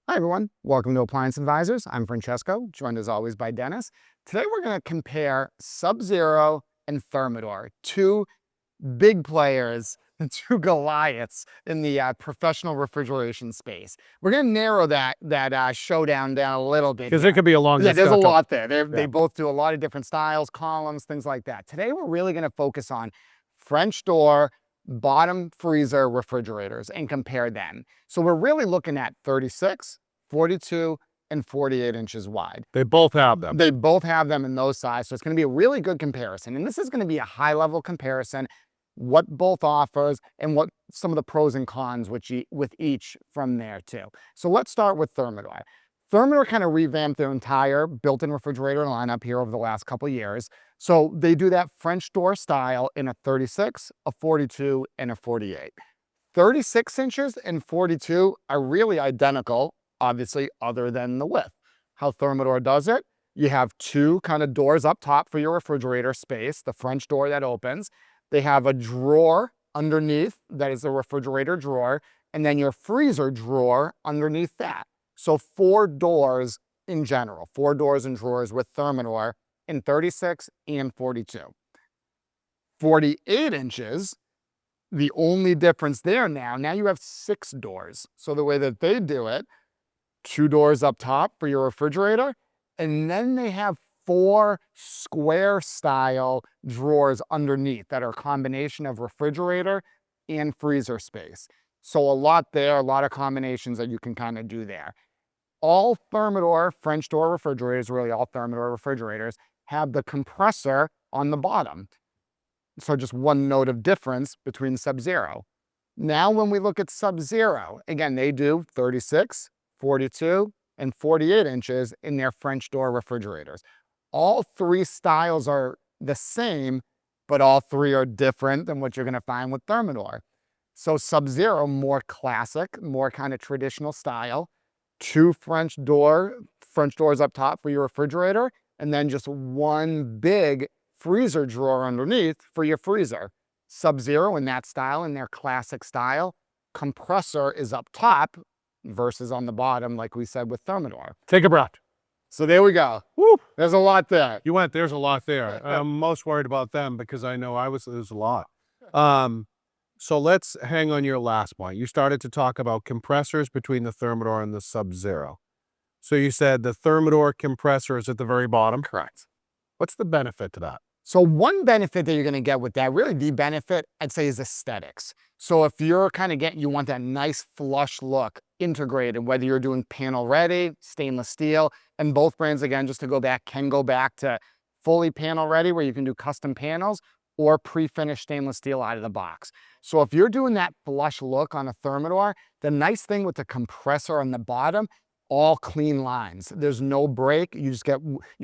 Hi everyone, welcome to Appliance Advisors. I'm Francesco, joined as always by Dennis. Today we're going to compare Sub-Zero and Thermador, two big players, two Goliaths in the professional refrigeration space. We're going to narrow that showdown down a little bit because it could be a long discussion. There's a lot there. Yeah. They both do a lot of different styles, columns, things like that. Today we're really going to focus on French door bottom freezer refrigerators and compare them. So we're really looking at 36, 42, and 48 inches wide. They both have them. They both have them in those sizes. So it's going to be a really good comparison. And this is going to be a high level comparison, what both offers and what some of the pros and cons with each from there too. So let's start with Thermador. Thermador kind of revamped their entire built-in refrigerator lineup here over the last couple of years. So they do that French door style in a 36, a 42, and a 48. 36 inches and 42 are really identical, obviously, other than the width. How Thermador does it, you have two kind of doors up top for your refrigerator space, the French door that opens. They have a drawer underneath that is a refrigerator drawer, and then your freezer drawer underneath that. So 4 doors in general, 4 doors and drawers with Thermador in 36 and 42. 48 inches, the only difference there now you have 6 doors. So the way that they do it, 2 doors up top for your refrigerator, and then they have 4 square style drawers underneath that are a combination of refrigerator and freezer space. So a lot there, a lot of combinations that you can kind of do there. All Thermador French door refrigerators, really all Thermador refrigerators, have the compressor on the bottom. So just one note of difference between Sub-Zero. Now when we look at Sub-Zero, again, they do 36, 42, and 48 inches in their French door refrigerators. All 3 styles are the same, but all 3 are different than what you're going to find with Thermador. So Sub-Zero, more classic, more kind of traditional style. 2 French doors up top for your refrigerator, and then just 1 big freezer drawer underneath for your freezer. Sub-Zero in that style, in their classic style. Compressor is up top versus on the bottom, like we said with Thermador. Take a breath. So there we go. Woo! There's a lot there. There's a lot there. I'm most worried about them because I know there's a lot. So let's hang on your last point. You started to talk about compressors between the Thermador and the Sub-Zero. So you said the Thermador compressor is at the very bottom? Correct. What's the benefit to that? So one benefit that you're going to get with that, really the benefit, I'd say, is aesthetics. So if you're kind of you want that nice flush look integrated, whether you're doing panel ready, stainless steel, and both brands, again, just to go back, can go back to fully panel ready where you can do custom panels, or pre-finished stainless steel out of the box. So if you're doing that flush look on a Thermador, the nice thing with the compressor on the bottom, all clean lines. There's no break. You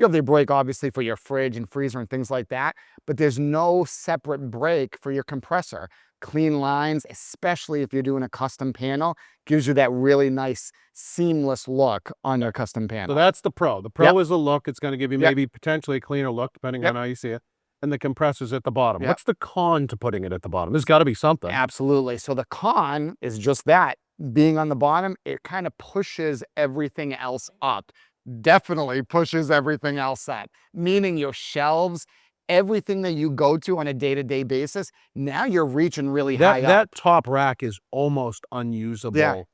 have the break obviously for your fridge and freezer and things like that, but there's no separate break for your compressor. Clean lines, especially if you're doing a custom panel, gives you that really nice seamless look on your custom panel. So that's the pro. The pro is a look. It's going to give you maybe potentially a cleaner look depending on how you see it. And the compressor's at the bottom. What's the con to putting it at the bottom? There's got to be something. Absolutely. So the con is just that. Being on the bottom, it kind of pushes everything else up. Definitely pushes everything else up. Meaning your shelves, everything that you go to on a day-to-day basis, now you're reaching really high up. That top rack is almost unusable.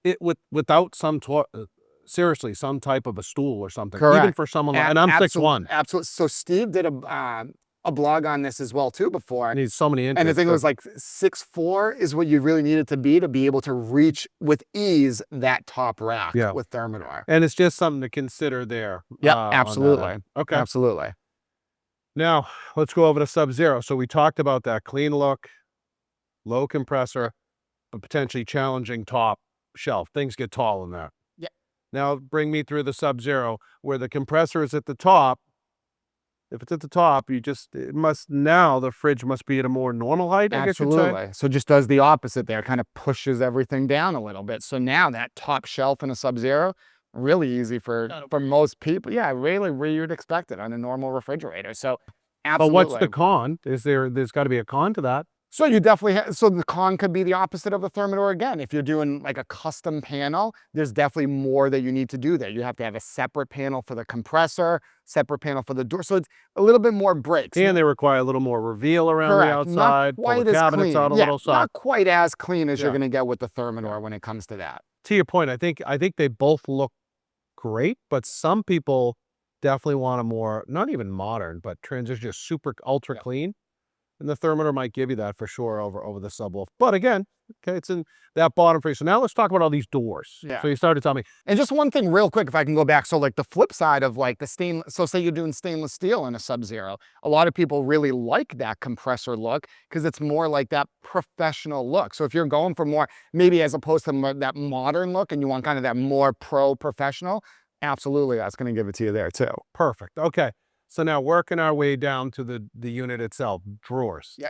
Yeah. Without seriously, some type of a stool or something. Correct. Even for someone like, and I'm 6'1". Absolutely. So Steve did a blog on this as well too before. Needs so many inches. And I think it was like 6'4" is what you really needed to be able to reach with ease that top rack with Thermador. And it's just something to consider there. Yeah, absolutely. Okay. Absolutely. Now, let's go over to Sub-Zero. So we talked about that clean look, low compressor, but potentially challenging top shelf. Things get tall in there. Yeah. Now bring me through the Sub-Zero where the compressor is at the top. If it's at the top, the fridge must be at a more normal height, I guess you'd say. Absolutely. So it just does the opposite there, kind of pushes everything down a little bit. So now that top shelf in a Sub-Zero, really easy for most people. Yeah, really where you'd expect it on a normal refrigerator. So absolutely. But what's the con? There's got to be a con to that. So you definitely so the con could be the opposite of the Thermador again. If you're doing like a custom panel, there's definitely more that you need to do there. You have to have a separate panel for the compressor, separate panel for the door. So it's a little bit more breaks. And they require a little more reveal around the Correct. Not outside, pull the quite as cabinets clean. out a Yeah, little. So not quite as clean as you're Yeah. going to get with the Thermador when it comes to that. to your point, I think they both look great, but some people definitely want a more, not even modern, but transition, just super ultra Yeah. clean. And the Thermador might give you that for sure over the subwoofer. But again, okay, it's in that bottom frame. So now let's talk about all these doors. Yeah. So you started telling me. And just one thing real quick, if I can go back. So like the flip side of like the stainless, so say you're doing stainless steel in a Sub-Zero, a lot of people really like that compressor look because it's more like that professional look. So if you're going for more, maybe as opposed to that modern look and you want kind of that more pro professional, absolutely, that's going to give it to you there too. Perfect. Okay. So now working our way down to the unit itself, drawers. Yeah.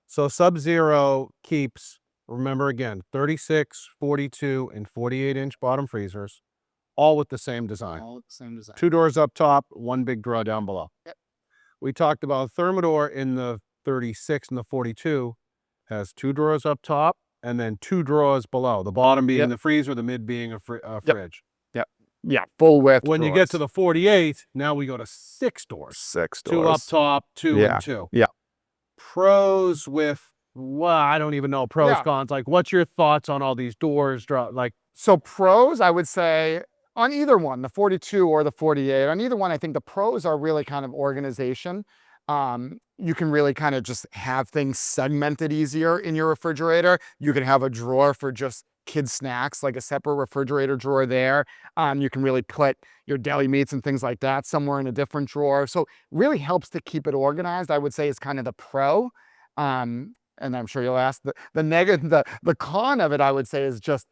So Sub-Zero keeps, remember again, 36, 42, and 48-inch bottom freezers, all with the same design. All the same design. 2 doors up top, 1 big drawer down below. Yep. We talked about Thermador in the 36 and the 42 has 2 drawers up top and then 2 drawers below. The bottom being Yep. the freezer, the mid being a fridge. Yeah, full width. When you get to the 48, now we go to 6 doors. 6 doors. 2 up top, 2 Yeah. and 2. Yeah. Pros with, well, I don't even know pros, Yeah. cons. Like, what's your thoughts on all these doors? Like, So pros, I would say on either one, the 42 or the 48, on either one, I think the pros are really kind of organization. You can really kind of just have things segmented easier in your refrigerator. You can have a drawer for just kids snacks, like a separate refrigerator drawer there. You can really put your deli meats and things like that somewhere in a different drawer. So really helps to keep it organized, I would say, is kind of the pro. And I'm sure you'll ask the negative, the con of it, I would say, is just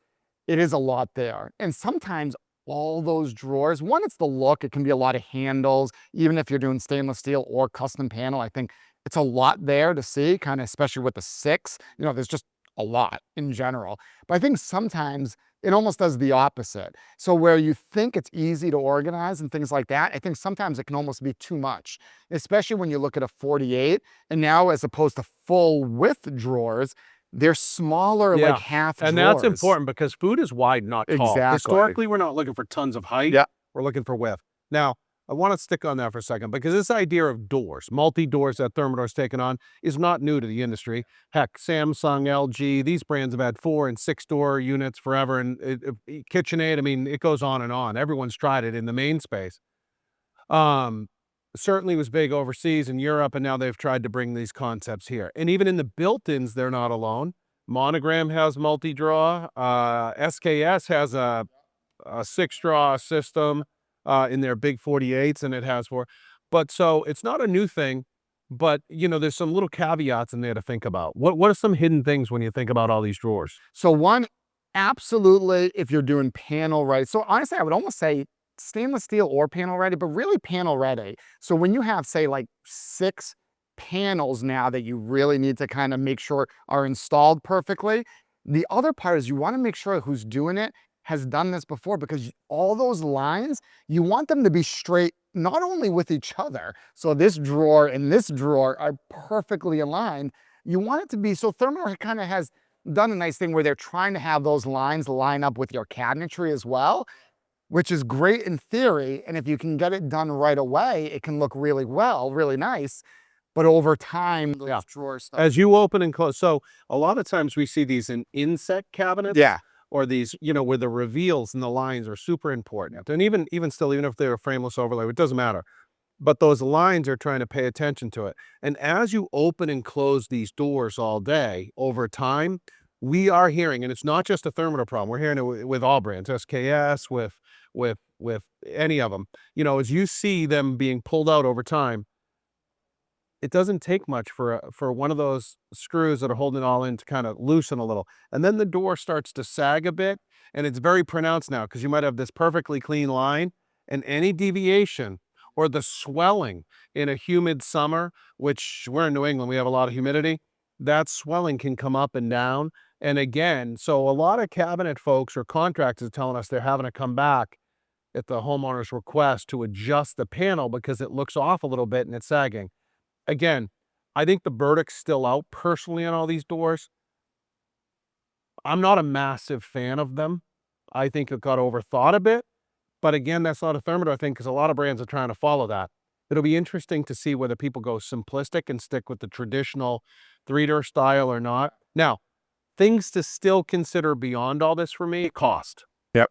it is a lot there. And sometimes all those drawers, one, it's the look. It can be a lot of handles, even if you're doing stainless steel or custom panel. I think it's a lot there to see, kind of, especially with the 6. You know, there's just a lot in general. But I think sometimes it almost does the opposite. So where you think it's easy to organize and things like that, I think sometimes it can almost be too much, especially when you look at a 48. And now, as opposed to full width drawers, they're smaller, Yeah. like half and drawers. that's important because food is wide, not tall. Exactly. Historically, we're not looking for tons of height. Yeah. We're looking for width. Now, I want to stick on that for a second because this idea of doors, multi-doors that Thermador's taken on, is not new to the industry. Heck, Samsung, LG, these brands have had 4 and 6 door units forever. And KitchenAid, I mean, it goes on and on. Everyone's tried it in the main space. Certainly was big overseas in Europe, and now they've tried to bring these concepts here. And even in the built-ins, they're not alone. Monogram has multi-draw. SKS has a 6-draw system in their big 48s, and it has 4. But so it's not a new thing, but you know, there's some little caveats in there to think about. What are some hidden things when you think about all these drawers? So one, absolutely, if you're doing panel ready. So honestly, I would almost say stainless steel or panel ready, but really panel ready. So when you have, say, like 6 panels now that you really need to kind of make sure are installed perfectly, the other part is you want to make sure who's doing it has done this before, because all those lines, you want them to be straight, not only with each other. So this drawer and this drawer are perfectly aligned. You want it to be, so Thermador kind of has done a nice thing where they're trying to have those lines line up with your cabinetry as well, which is great in theory. And if you can get it done right away, it can look really well, really nice. But over time, those drawers stuff. As you open and close, so a lot of times we see these in inset cabinets. Yeah. Or these, you know, where the reveals and the lines are super important. And even still, even if they're a frameless overlay, it doesn't matter. But those lines are trying to pay attention to it. And as you open and close these doors all day, over time, we are hearing, and it's not just a Thermador problem, we're hearing it with all brands, SKS, with any of them. You know, as you see them being pulled out over time, it doesn't take much for one of those screws that are holding it all in to kind of loosen a little. And then the door starts to sag a bit, and it's very pronounced now because you might have this perfectly clean line, and any deviation or the swelling in a humid summer, which we're in New England, we have a lot of humidity, that swelling can come up and down. And again, so a lot of cabinet folks or contractors are telling us they're having to come back at the homeowner's request to adjust the panel because it looks off a little bit and it's sagging. Again, I think the verdict's still out personally on all these doors. I'm not a massive fan of them. I think it got overthought a bit. But again, that's not a Thermador thing because a lot of brands are trying to follow that. It'll be interesting to see whether people go simplistic and stick with the traditional 3-door style or not. Now, things to still consider beyond all this for me, cost. Yep.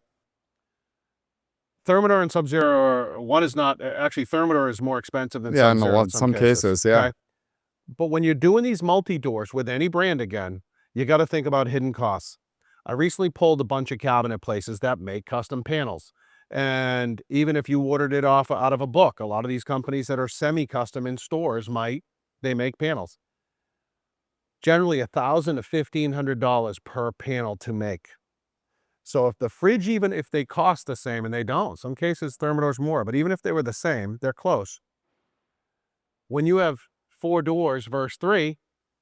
Thermador and Sub-Zero, one is not, actually Thermador is more expensive than Yeah, Sub-Zero in some cases, yeah. okay? But when you're doing these multi-doors with any brand again, you got to think about hidden costs. I recently pulled a bunch of cabinet places that make custom panels. And even if you ordered it out of a book, a lot of these companies that are semi-custom in stores they make panels. Generally $1,000 to $1,500 per panel to make. So if the fridge, even if they cost the same, and they don't, some cases Thermador's more, but even if they were the same, they're close. When you have 4 doors versus 3,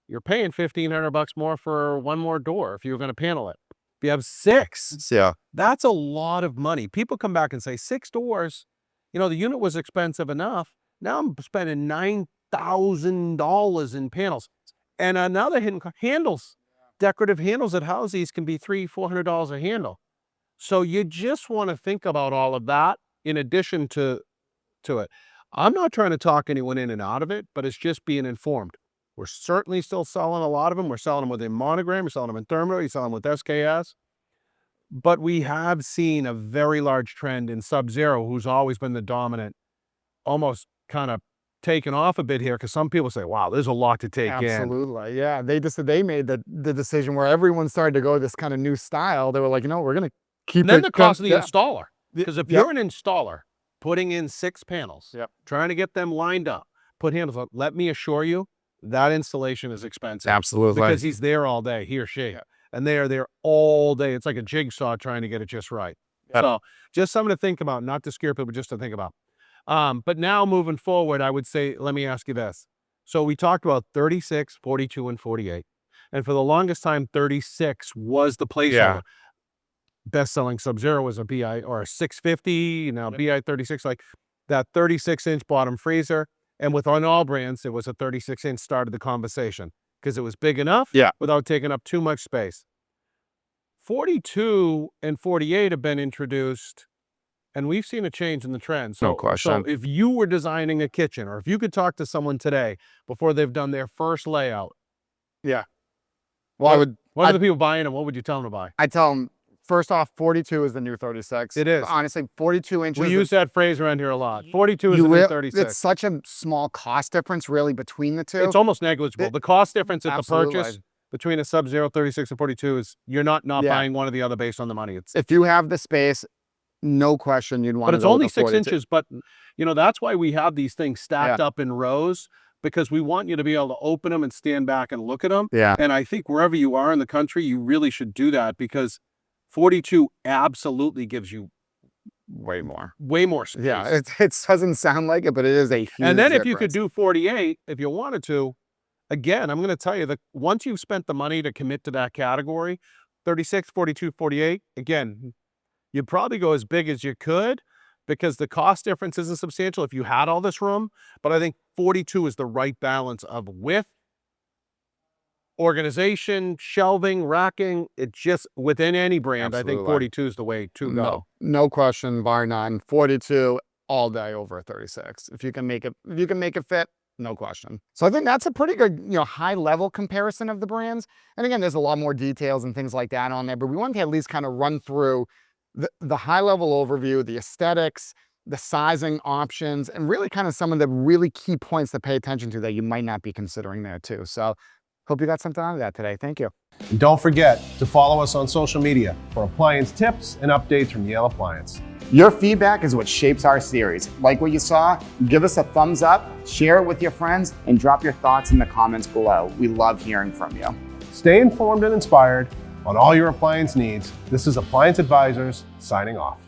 you're paying $1,500 more for one more door if you're going to panel it. If you have 6, Yeah. that's a lot of money. People come back and say, 6 doors, the unit was expensive enough. Now I'm spending $9,000 in panels. And now they're hitting handles. Decorative handles at Housies can be $300-400 a handle. So you just want to think about all of that in addition to it. I'm not trying to talk anyone in and out of it, but it's just being informed. We're certainly still selling a lot of them. We're selling them within Monogram. We're selling them in Thermador. You're selling them with SKS. But we have seen a very large trend in Sub-Zero, who's always been the dominant, almost kind of taken off a bit here because some people say, wow, there's a lot to take in. Absolutely, yeah. They made the decision where everyone started to go this kind of new style. They were like, we're going to keep And then it the cost of the yeah. installer. Because if you're an installer putting in 6 panels, trying to get them lined up, put handles up, let me assure you, that installation is expensive. Absolutely. Because he's there all day, he or she. And they are there all day. It's like a jigsaw trying to get it just right. Yep. So just something to think about, not to scare people, but just to think about. But now moving forward, I would say, let me ask you this. So we talked about 36, 42, and 48. And for the longest time, 36 was the placeholder. Yeah. Best-selling Sub-Zero was a BI or a 650, BI 36, like that 36-inch bottom freezer. And with on all brands, it was a 36-inch started the conversation because it was big enough without taking up too much space. 42 and 48 have been introduced, and we've seen a change in the trend. So, no question. So if you were designing a kitchen, or if you could talk to someone today before they've done their first layout. Yeah. Well, what are the people buying them? What would you tell them to buy? I tell them, first off, 42 is the new 36. It is. Honestly, 42 inches. We use that phrase around here a lot. 42 is the new 36. It's such a small cost difference, really, between the two. It's almost negligible. The cost difference at the purchase between a Sub-Zero 36 and 42 is you're not buying one or the other based on the money. If you have the space, no question you'd want to. But it's only 6 inches. But that's why we have these things stacked up in rows, because we want you to be able to open them and stand back and look at them. Yeah. And I think wherever you are in the country, you really should do that, because 42 absolutely gives you way more space. Yeah, it doesn't sound like it, but it is a huge And then if you difference. could do 48, if you wanted to, again, I'm going to tell you that once you've spent the money to commit to that category, 36, 42, 48, again, you'd probably go as big as you could because the cost difference isn't substantial if you had all this room. But I think 42 is the right balance of width, organization, shelving, racking. It just, within any brand, Absolutely. I think 42 is the way to go. No question, bar none. 42 all day over a 36. If you can make it fit, no question. So I think that's a pretty good, high level comparison of the brands. And again, there's a lot more details and things like that on there, but we wanted to at least kind of run through the high level overview, the aesthetics, the sizing options, and really kind of some of the really key points to pay attention to that you might not be considering there too. So hope you got something out of that today. Thank you. And don't forget to follow us on social media for appliance tips and updates from Yale Appliance. Your feedback is what shapes our series. Like what you saw, give us a thumbs up, share it with your friends, and drop your thoughts in the comments below. We love hearing from you. Stay informed and inspired on all your appliance needs. This is Appliance Advisors signing off.